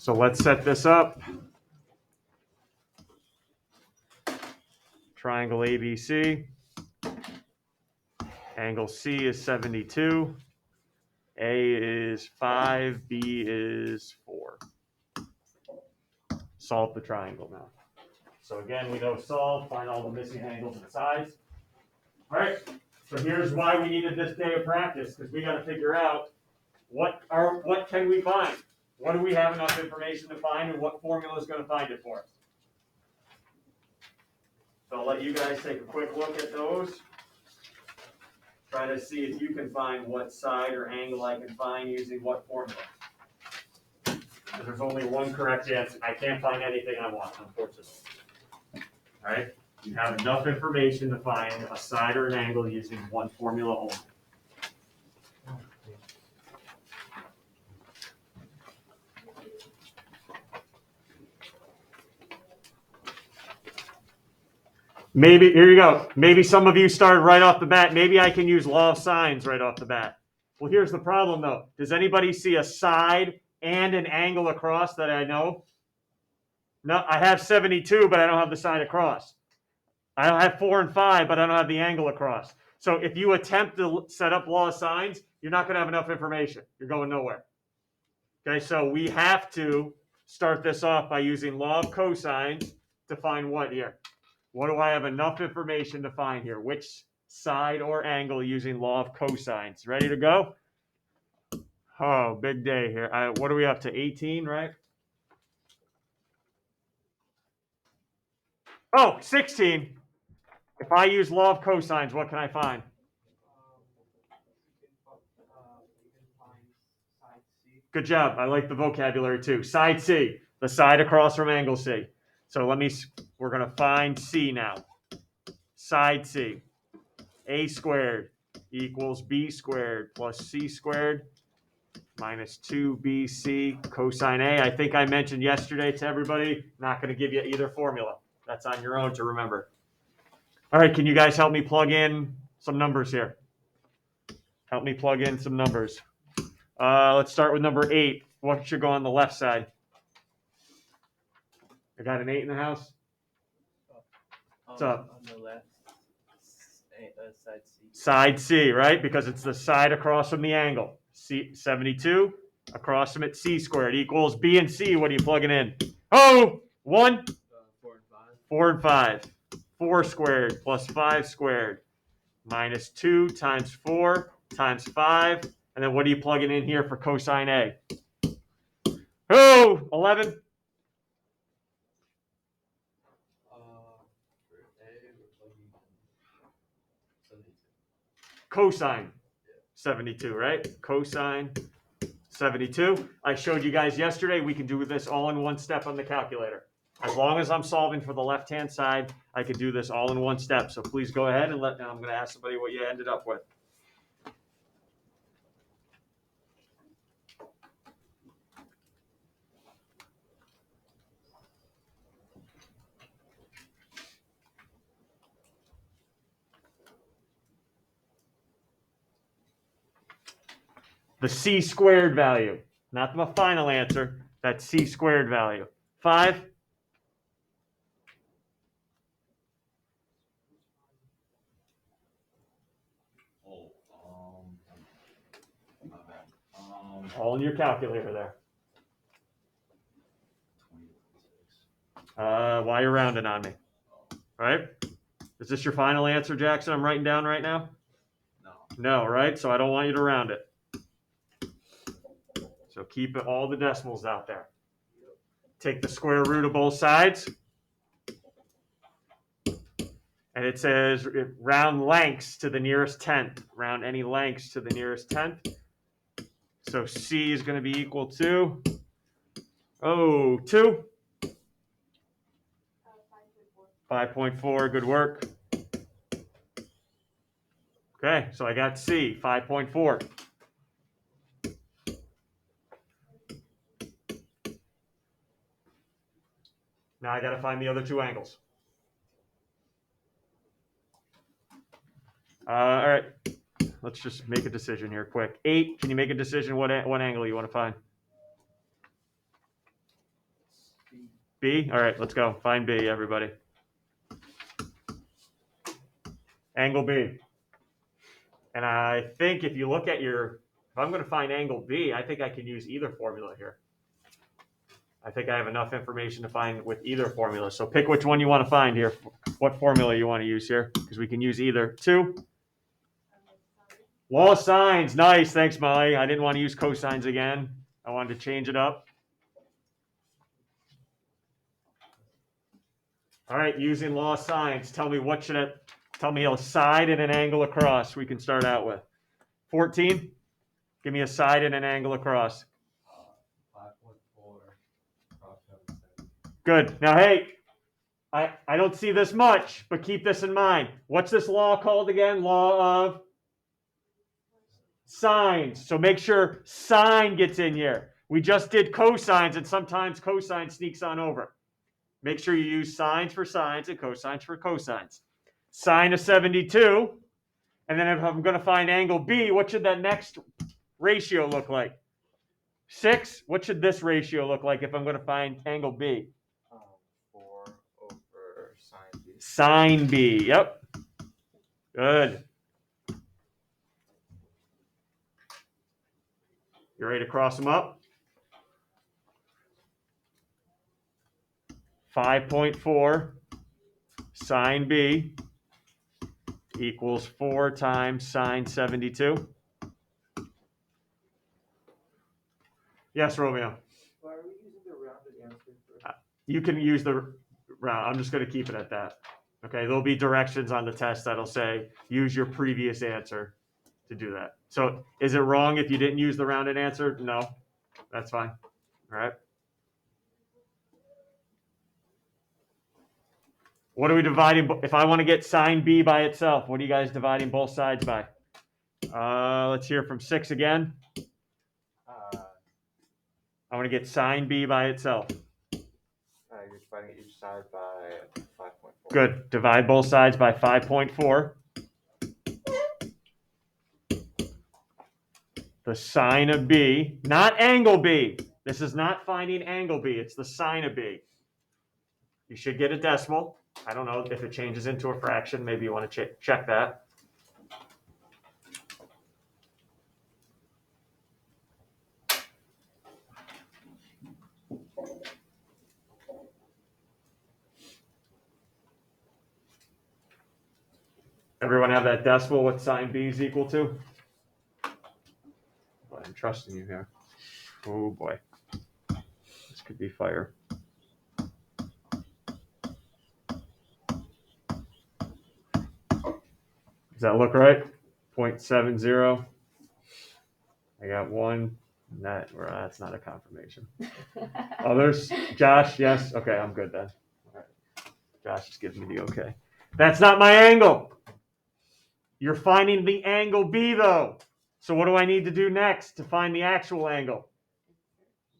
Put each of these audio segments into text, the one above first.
So let's set this up. Triangle ABC. Angle C is 72. A is 5, B is 4. Solve the triangle now. So again, we know solve, find all the missing angles and sides. All right, so here's why we needed this day of practice, because we got to figure out what can we find? What do we have enough information to find, and what formula is going to find it for us? So I'll let you guys take a quick look at those. Try to see if you can find what side or angle I can find using what formula. There's only one correct answer. I can't find anything I want, unfortunately. All right? You have enough information to find a side or an angle using one formula only. Maybe, here you go. Maybe some of you started right off the bat. Maybe I can use law of sines right off the bat. Well, here's the problem, though. Does anybody see a side and an angle across that I know? No, I have 72, but I don't have the side across. I don't have 4 and 5, but I don't have the angle across. So if you attempt to set up law of sines, you're not going to have enough information. You're going nowhere. Okay, so we have to start this off by using law of cosines to find what here? What do I have enough information to find here? Which side or angle using law of cosines? Ready to go? Oh, big day here. What are we up to? 18, right? Oh, 16. If I use law of cosines, what can I find? Good job. I like the vocabulary too. Side C, the side across from angle C. So we're going to find C now. Side C. A squared equals B squared plus C squared minus 2BC cosine A. I think I mentioned yesterday to everybody, not going to give you either formula. That's on your own to remember. All right, can you guys help me plug in some numbers here? Help me plug in some numbers. Let's start with number 8. What should go on the left side? I got an 8 in the house. What's up? On the left, side C. Side C, right? Because it's the side across from the angle. C 72 across from it, C squared equals B and C. What are you plugging in? Oh, 1? 4 and 5. 4 and 5. 4 squared plus 5 squared minus 2 times 4 times 5. And then what are you plugging in here for cosine A? Oh, 11. For A, we're plugging in 72. Cosine 72, right? Cosine 72. I showed you guys yesterday, we can do this all in one step on the calculator. As long as I'm solving for the left-hand side, I could do this all in one step. So please go ahead and I'm going to ask somebody what you ended up with. The C squared value, not the final answer, that C squared value. 5? All in your calculator there. Why are you rounding on me? All right? Is this your final answer, Jackson, I'm writing down right now? No, right? So I don't want you to round it. So keep all the decimals out there. Take the square root of both sides. And it says round lengths to the nearest tenth. Round any lengths to the nearest tenth. So C is going to be equal to, 2. 5.4, good work. Okay, so I got C, 5.4. Now I got to find the other 2 angles. All right, let's just make a decision here quick. 8, can you make a decision what angle you want to find? B? All right, let's go. Find B, everybody. Angle B. And I think if you look at if I'm going to find angle B, I think I can use either formula here. I think I have enough information to find with either formula. So pick which one you want to find here. What formula you want to use here, because we can use either. 2. Law of sines. Nice. Thanks, Molly. I didn't want to use cosines again. I wanted to change it up. All right, using law of sines. Tell me tell me a side and an angle across we can start out with. 14. Give me a side and an angle across. 5.4 across 770. Good. Now, hey, I don't see this much, but keep this in mind. What's this law called again? Law of sines. So make sure sine gets in here. We just did cosines, and sometimes cosine sneaks on over. Make sure you use sines for sines and cosines for cosines. Sine of 72. And then if I'm going to find angle B, what should that next ratio look like? 6. What should this ratio look like if I'm going to find angle B? 4 over sine B. Sine B. Yep. Good. You ready to cross them up? 5.4 sine B equals 4 times sine 72. Yes, Romeo. Why are we using the rounded answer for? You can use the round. I'm just going to keep it at that. Okay, there'll be directions on the test that'll say use your previous answer to do that. So is it wrong if you didn't use the rounded answer? No, that's fine. All right. What are we dividing? If I want to get sine B by itself, what are you guys dividing both sides by? Let's hear from 6 again. I want to get sine B by itself. You're dividing each side by 5.4. Good. Divide both sides by 5.4. The sine of B, not angle B. This is not finding angle B. It's the sine of B. You should get a decimal. I don't know if it changes into a fraction. Maybe you want to check that. Everyone have that decimal, what sine B is equal to? Boy, I'm trusting you here. Oh boy. This could be fire. Does that look right? 0.70. I got 1. That's not a confirmation. Others? Josh, yes? Okay, I'm good then. All right. Josh is giving me the okay. That's not my angle. You're finding the angle B though. So what do I need to do next to find the actual angle?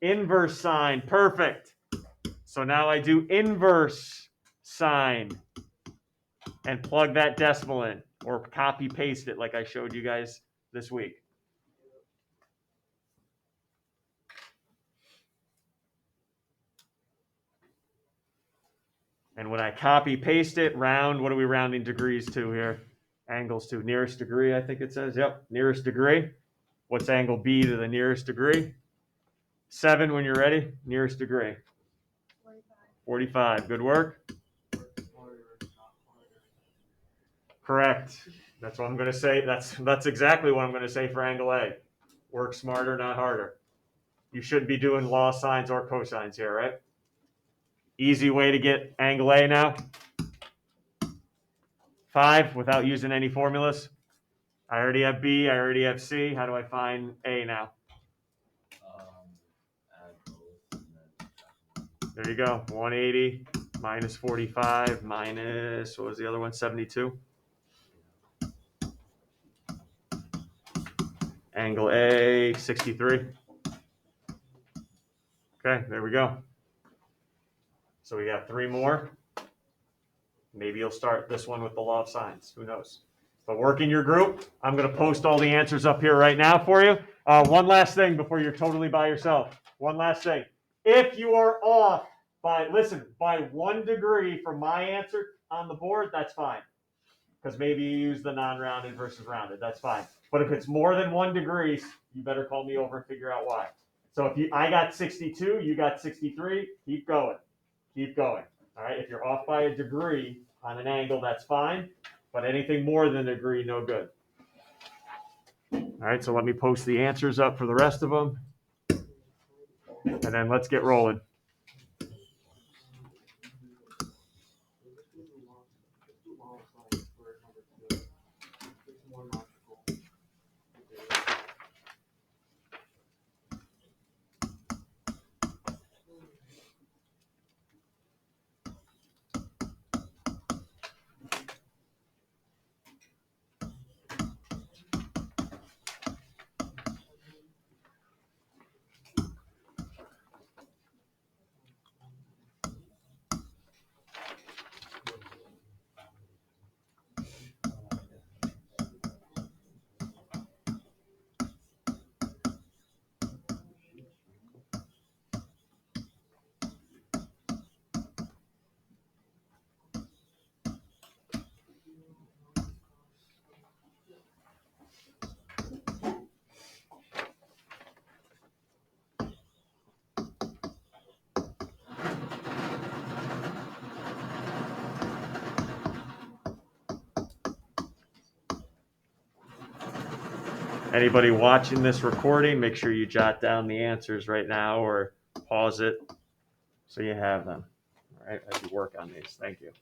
Inverse sine. Perfect. So now I do inverse sine and plug that decimal in or copy paste it like I showed you guys this week. And when I copy paste it, round, what are we rounding degrees to here? Angles to nearest degree, I think it says. Yep, nearest degree. What's angle B to the nearest degree? 7 when you're ready. Nearest degree. 45. Good work. Correct. That's what I'm going to say. That's exactly what I'm going to say for angle A. Work smarter, not harder. You shouldn't be doing law sines or cosines here, right? Easy way to get angle A now. 5 without using any formulas. I already have B. I already have C. How do I find A now? Add both and then There you go. 180 minus 45 minus, what was the other one? 72. Angle A, 63. Okay, there we go. So we got 3 more. Maybe you'll start this one with the law of sines. Who knows? But work in your group. I'm going to post all the answers up here right now for you. One last thing before you're totally by yourself. One last thing. If you are off by 1 degree from my answer on the board, that's fine. Because maybe you use the non-rounded versus rounded, that's fine. But if it's more than 1 degree, you better call me over and figure out why. So if I got 62, you got 63, keep going. Keep going. All right, if you're off by a degree on an angle, that's fine. But anything more than a degree, no good. All right, so let me post the answers up for the rest of them. And then let's get rolling. Anybody watching this recording, make sure you jot down the answers right now or pause it so you have them. All right, as you work on these. Thank you.